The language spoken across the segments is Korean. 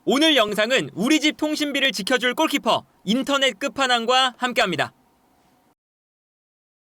오늘 영상은 우리 집 통신비를 지켜줄 골키퍼 인터넷 끝판왕과 함께합니다.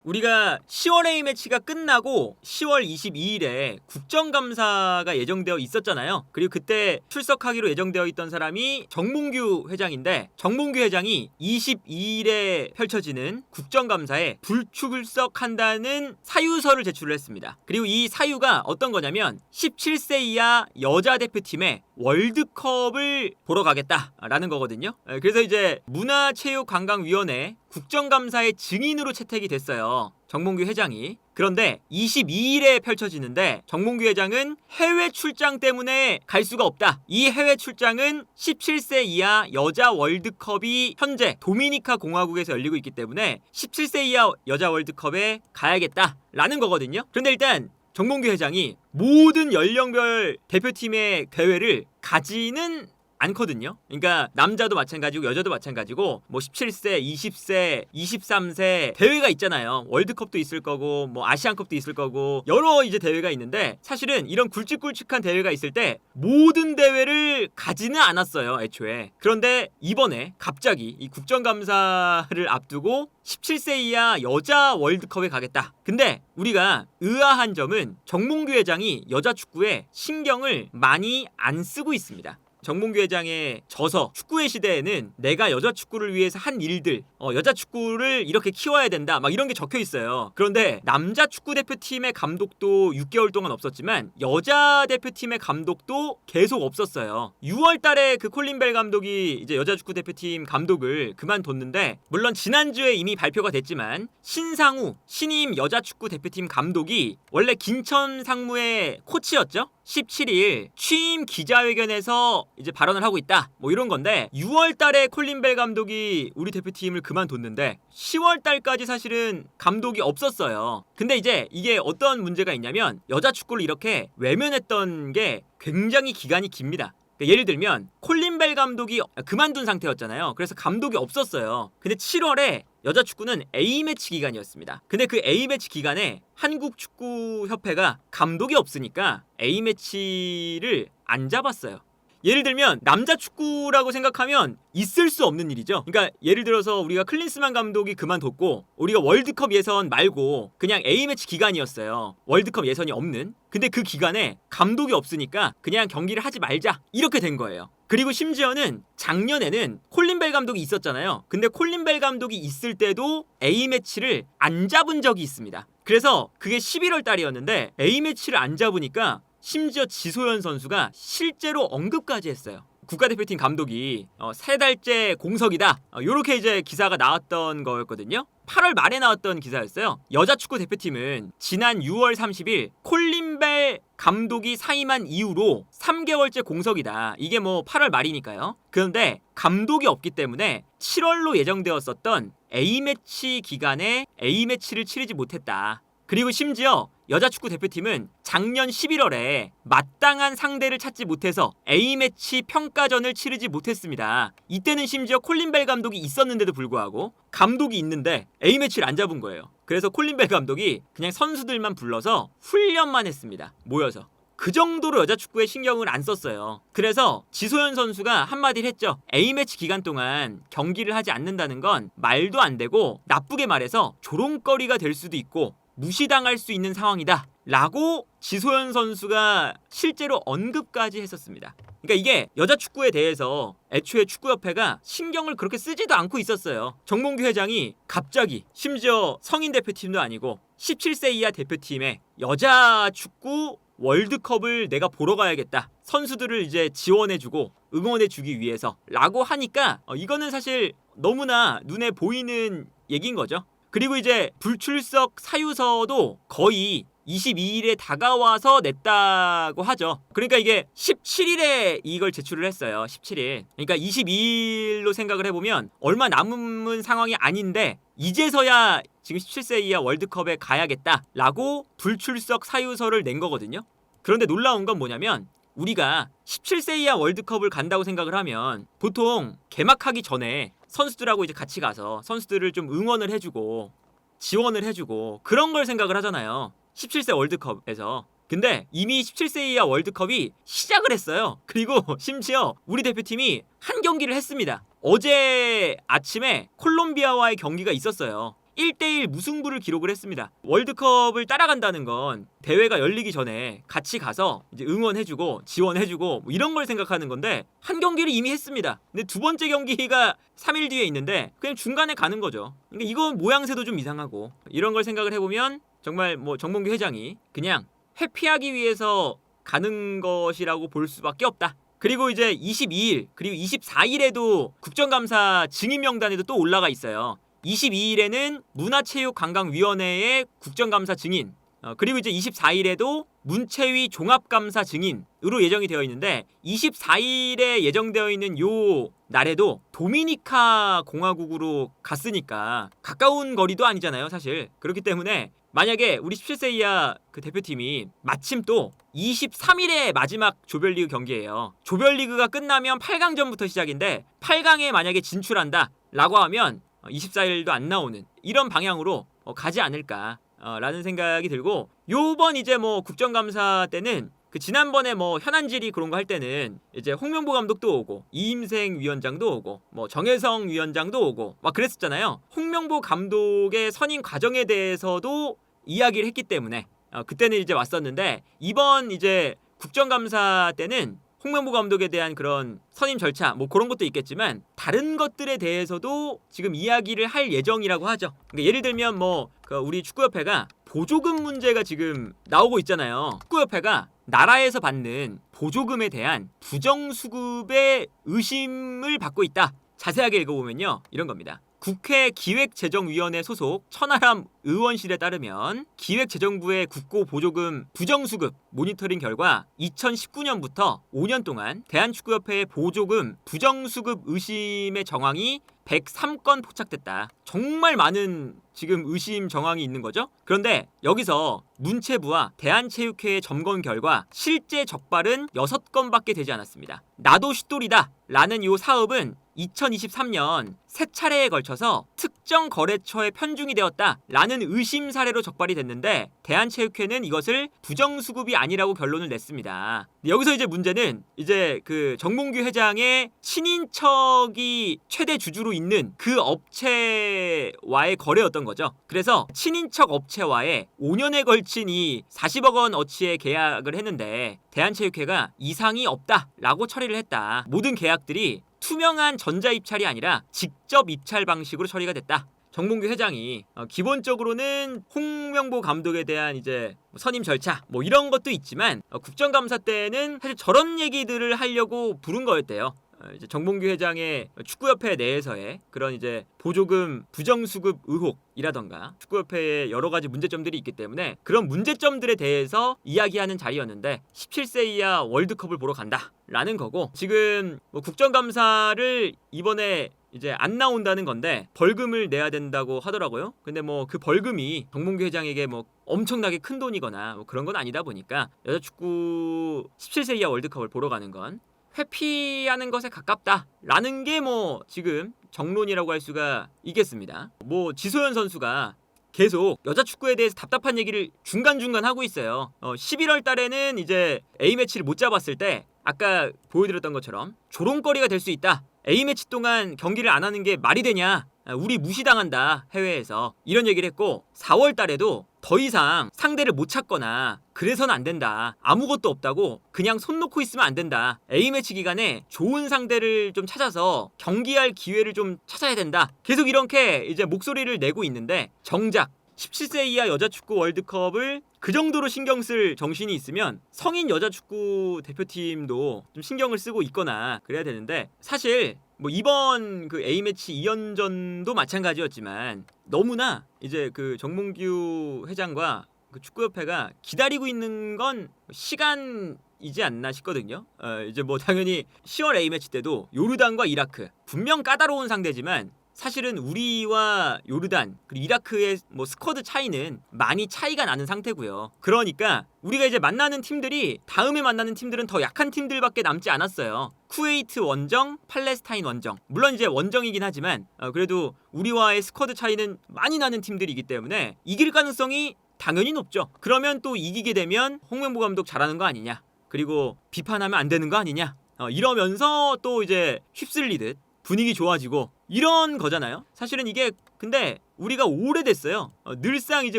우리가 10월 A매치가 끝나고 10월 22일에 국정감사가 예정되어 있었잖아요. 그리고 그때 출석하기로 예정되어 있던 사람이 정몽규 회장인데, 정몽규 회장이 22일에 펼쳐지는 국정감사에 불출석한다는 사유서를 제출을 했습니다. 그리고 이 사유가 어떤 거냐면 17세 이하 여자 대표팀의 월드컵을 보러 가겠다라는 거거든요. 그래서 이제 문화체육관광위원회 국정감사의 증인으로 채택이 됐어요, 정몽규 회장이. 그런데 22일에 펼쳐지는데 정몽규 회장은 해외 출장 때문에 갈 수가 없다. 이 해외 출장은 17세 이하 여자 월드컵이 현재 도미니카 공화국에서 열리고 있기 때문에 17세 이하 여자 월드컵에 가야겠다라는 거거든요. 그런데 일단 정몽규 회장이 모든 연령별 대표팀의 대회를 가지는 않거든요. 그러니까 남자도 마찬가지고 여자도 마찬가지고 뭐 17세, 20세, 23세 대회가 있잖아요. 월드컵도 있을 거고 뭐 아시안컵도 있을 거고 여러 이제 대회가 있는데, 사실은 이런 굵직굵직한 대회가 있을 때 모든 대회를 가지는 않았어요, 애초에. 그런데 이번에 갑자기 이 국정감사를 앞두고 17세 이하 여자 월드컵에 가겠다. 근데 우리가 의아한 점은 정몽규 회장이 여자 축구에 신경을 많이 안 쓰고 있습니다. 정몽규 회장의 저서 축구의 시대에는 내가 여자 축구를 위해서 한 일들, 여자 축구를 이렇게 키워야 된다, 막 이런 게 적혀 있어요. 그런데 남자 축구 대표팀의 감독도 6개월 동안 없었지만 여자 대표팀의 감독도 계속 없었어요. 6월 달에 그 콜린 벨 감독이 이제 여자 축구 대표팀 감독을 그만뒀는데, 물론 지난주에 이미 발표가 됐지만 신상우 신임 여자 축구 대표팀 감독이 원래 김천 상무의 코치였죠. 17일 취임 기자회견에서 이제 발언을 하고 있다, 뭐 이런 건데, 6월 달에 콜린 벨 감독이 우리 대표팀을 그만뒀는데 10월 달까지 사실은 감독이 없었어요. 근데 이제 이게 어떤 문제가 있냐면, 여자 축구를 이렇게 외면했던 게 굉장히 기간이 깁니다. 예를 들면 콜린 벨 감독이 그만둔 상태였잖아요. 그래서 감독이 없었어요. 근데 7월에 여자 축구는 A매치 기간이었습니다. 근데 그 A매치 기간에 한국축구협회가 감독이 없으니까 A매치를 안 잡았어요. 예를 들면 남자 축구라고 생각하면 있을 수 없는 일이죠. 그러니까 예를 들어서 우리가 클린스만 감독이 그만뒀고 우리가 월드컵 예선 말고 그냥 A매치 기간이었어요. 월드컵 예선이 없는. 근데 그 기간에 감독이 없으니까 그냥 경기를 하지 말자, 이렇게 된 거예요. 그리고 심지어는 작년에는 콜린 벨 감독이 있었잖아요. 근데 콜린 벨 감독이 있을 때도 A매치를 안 잡은 적이 있습니다. 그래서 그게 11월 달이었는데 A매치를 안 잡으니까 심지어 지소연 선수가 실제로 언급까지 했어요. 국가대표팀 감독이 3달째 공석이다, 요렇게 이제 기사가 나왔던 거였거든요. 8월 말에 나왔던 기사였어요. 여자 축구 대표팀은 지난 6월 30일 콜린 벨 감독이 사임한 이후로 3개월째 공석이다. 이게 뭐 8월 말이니까요. 그런데 감독이 없기 때문에 7월로 예정되었었던 A매치 기간에 A매치를 치르지 못했다. 그리고 심지어 여자축구 대표팀은 작년 11월에 마땅한 상대를 찾지 못해서 A매치 평가전을 치르지 못했습니다. 이때는 심지어 콜린 벨 감독이 있었는데도 불구하고 감독이 있는데 A매치를 안 잡은 거예요. 그래서 콜린 벨 감독이 그냥 선수들만 불러서 훈련만 했습니다, 모여서. 그 정도로 여자축구에 신경을 안 썼어요. 그래서 지소연 선수가 한마디를 했죠. A매치 기간 동안 경기를 하지 않는다는 건 말도 안 되고, 나쁘게 말해서 조롱거리가 될 수도 있고 무시당할 수 있는 상황이다 라고 지소연 선수가 실제로 언급까지 했었습니다. 그러니까 이게 여자 축구에 대해서 애초에 축구협회가 신경을 그렇게 쓰지도 않고 있었어요. 정몽규 회장이 갑자기, 심지어 성인 대표팀도 아니고 17세 이하 대표팀의 여자 축구 월드컵을 내가 보러 가야겠다, 선수들을 이제 지원해주고 응원해주기 위해서 라고 하니까 이거는 사실 너무나 눈에 보이는 얘기인 거죠. 그리고 이제 불출석 사유서도 거의 22일에 다가와서 냈다고 하죠. 그러니까 이게 17일에 이걸 제출을 했어요. 17일. 그러니까 22일로 생각을 해보면 얼마 남은 상황이 아닌데 이제서야 지금 17세 이하 월드컵에 가야겠다라고 불출석 사유서를 낸 거거든요. 그런데 놀라운 건 뭐냐면, 우리가 17세 이하 월드컵을 간다고 생각을 하면 보통 개막하기 전에 선수들하고 이제 같이 가서 선수들을 좀 응원을 해주고 지원을 해주고 그런 걸 생각을 하잖아요, 17세 월드컵에서. 근데 이미 17세 이하 월드컵이 시작을 했어요. 그리고 심지어 우리 대표팀이 한 경기를 했습니다. 어제 아침에 콜롬비아와의 경기가 있었어요. 1대1 무승부를 기록을 했습니다. 월드컵을 따라간다는 건 대회가 열리기 전에 같이 가서 이제 응원해주고 지원해주고 뭐 이런 걸 생각하는 건데 한 경기를 이미 했습니다. 근데 두 번째 경기가 3일 뒤에 있는데 그냥 중간에 가는 거죠. 그러니까 이건 모양새도 좀 이상하고 이런 걸 생각을 해보면 정말 뭐 정몽규 회장이 그냥 회피하기 위해서 가는 것이라고 볼 수밖에 없다. 그리고 이제 22일 그리고 24일에도 국정감사 증인 명단에도 또 올라가 있어요. 22일에는 문화체육관광위원회의 국정감사 증인, 그리고 이제 24일에도 문체위 종합감사 증인으로 예정이 되어 있는데 24일에 예정되어 있는 요 날에도 도미니카 공화국으로 갔으니까 가까운 거리도 아니잖아요, 사실. 그렇기 때문에 만약에 우리 17세 이하 그 대표팀이 마침 또 23일에 마지막 조별리그 경기예요. 조별리그가 끝나면 8강전부터 시작인데 8강에 만약에 진출한다 라고 하면 24일도 안 나오는 이런 방향으로 가지 않을까 라는 생각이 들고, 요번 이제 뭐 국정감사 때는 그 지난번에 뭐 현안질의 그런 거 할 때는 이제 홍명보 감독도 오고 이임생 위원장도 오고 뭐 정혜성 위원장도 오고 막 그랬었잖아요. 홍명보 감독의 선임 과정에 대해서도 이야기를 했기 때문에 그때는 이제 왔었는데, 이번 이제 국정감사 때는 홍명보 감독에 대한 그런 선임 절차 뭐 그런 것도 있겠지만 다른 것들에 대해서도 지금 이야기를 할 예정이라고 하죠. 그러니까 예를 들면 뭐 그 우리 축구협회가 보조금 문제가 지금 나오고 있잖아요. 축구협회가 나라에서 받는 보조금에 대한 부정수급의 의심을 받고 있다. 자세하게 읽어보면요, 이런 겁니다. 국회 기획재정위원회 소속 천하람 의원실에 따르면 기획재정부의 국고 보조금 부정수급 모니터링 결과 2019년부터 5년 동안 대한축구협회의 보조금 부정수급 의심의 정황이 103건 포착됐다. 정말 많은 지금 의심 정황이 있는 거죠. 그런데 여기서 문체부와 대한체육회의 점검 결과 실제 적발은 6건밖에 되지 않았습니다. 나도 쉿돌이다 라는 이 사업은 2023년 세 차례에 걸쳐서 특정 거래처에 편중이 되었다 라는 의심 사례로 적발이 됐는데 대한체육회는 이것을 부정수급이 아니라고 결론을 냈습니다. 여기서 이제 문제는 이제 그 정몽규 회장의 친인척이 최대 주주로 있는 그 업체와의 거래였던 거죠. 그래서 친인척 업체와의 5년에 걸친 이 40억 원 어치의 계약을 했는데 대한체육회가 이상이 없다라고 처리를 했다. 모든 계약들이 투명한 전자입찰이 아니라 직접 입찰 방식으로 처리가 됐다. 정몽규 회장이 기본적으로는 홍명보 감독에 대한 이제 선임 절차 뭐 이런 것도 있지만 국정감사 때는 사실 저런 얘기들을 하려고 부른 거였대요. 이제 정몽규 회장의 축구협회 내에서의 그런 이제 보조금 부정수급 의혹이라던가 축구협회의 여러 가지 문제점들이 있기 때문에 그런 문제점들에 대해서 이야기하는 자리였는데 17세 이하 월드컵을 보러 간다라는 거고, 지금 뭐 국정감사를 이번에 이제 안 나온다는 건데 벌금을 내야 된다고 하더라고요. 근데 뭐 그 벌금이 정몽규 회장에게 뭐 엄청나게 큰 돈이거나 뭐 그런 건 아니다 보니까 여자축구 17세 이하 월드컵을 보러 가는 건 회피하는 것에 가깝다라는 게 뭐 지금 정론이라고 할 수가 있겠습니다. 뭐 지소연 선수가 계속 여자 축구에 대해서 답답한 얘기를 중간중간 하고 있어요. 11월 달에는 이제 A매치를 못 잡았을 때 아까 보여드렸던 것처럼 조롱거리가 될 수 있다. A매치 동안 경기를 안 하는 게 말이 되냐, 우리 무시당한다 해외에서, 이런 얘기를 했고 4월 달에도 더 이상 상대를 못 찾거나 그래서는 안 된다, 아무것도 없다고 그냥 손 놓고 있으면 안 된다, A매치 기간에 좋은 상대를 좀 찾아서 경기할 기회를 좀 찾아야 된다, 계속 이렇게 이제 목소리를 내고 있는데 정작 17세 이하 여자축구 월드컵을 그 정도로 신경 쓸 정신이 있으면 성인 여자축구 대표팀도 좀 신경을 쓰고 있거나 그래야 되는데, 사실 뭐 이번 그 A매치 2연전도 마찬가지였지만 너무나 이제 그 정몽규 회장과 그 축구협회가 기다리고 있는 건 시간이지 않나 싶거든요. 이제 뭐 당연히 10월 A매치 때도 요르단과 이라크 분명 까다로운 상대지만 사실은 우리와 요르단 그리고 이라크의 뭐 스쿼드 차이는 많이 차이가 나는 상태고요. 그러니까 우리가 이제 만나는 팀들이 다음에 만나는 팀들은 더 약한 팀들밖에 남지 않았어요. 쿠웨이트 원정, 팔레스타인 원정. 물론 이제 원정이긴 하지만 그래도 우리와의 스쿼드 차이는 많이 나는 팀들이기 때문에 이길 가능성이 당연히 높죠. 그러면 또 이기게 되면 홍명보 감독 잘하는 거 아니냐, 그리고 비판하면 안 되는 거 아니냐, 이러면서 또 이제 휩쓸리듯 분위기 좋아지고 이런 거잖아요. 사실은 이게 근데 우리가 오래됐어요. 늘상 이제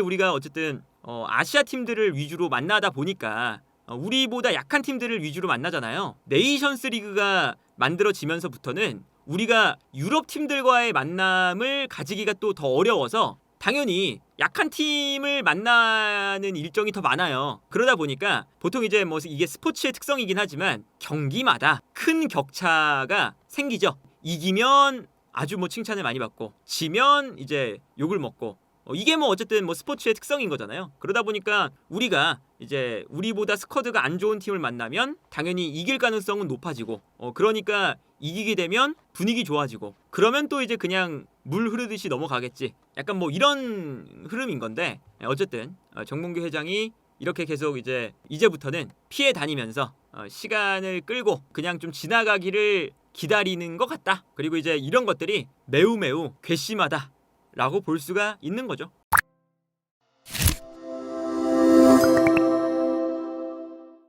우리가 어쨌든 아시아 팀들을 위주로 만나다 보니까 우리보다 약한 팀들을 위주로 만나잖아요. 네이션스 리그가 만들어지면서부터는 우리가 유럽 팀들과의 만남을 가지기가 또 더 어려워서 당연히 약한 팀을 만나는 일정이 더 많아요. 그러다 보니까 보통 이제 뭐 이게 스포츠의 특성이긴 하지만 경기마다 큰 격차가 생기죠. 이기면 아주 뭐 칭찬을 많이 받고 지면 이제 욕을 먹고 이게 뭐 어쨌든 뭐 스포츠의 특성인 거잖아요. 그러다 보니까 우리가 이제 우리보다 스쿼드가 안 좋은 팀을 만나면 당연히 이길 가능성은 높아지고 그러니까 이기게 되면 분위기 좋아지고 그러면 또 이제 그냥 물 흐르듯이 넘어가겠지. 약간 뭐 이런 흐름인 건데 어쨌든 정몽규 회장이 이렇게 계속 이제부터는 피해 다니면서 시간을 끌고 그냥 좀 지나가기를 기다리는 것 같다. 그리고 이제 이런 것들이 매우 괘씸하다라고 볼 수가 있는 거죠.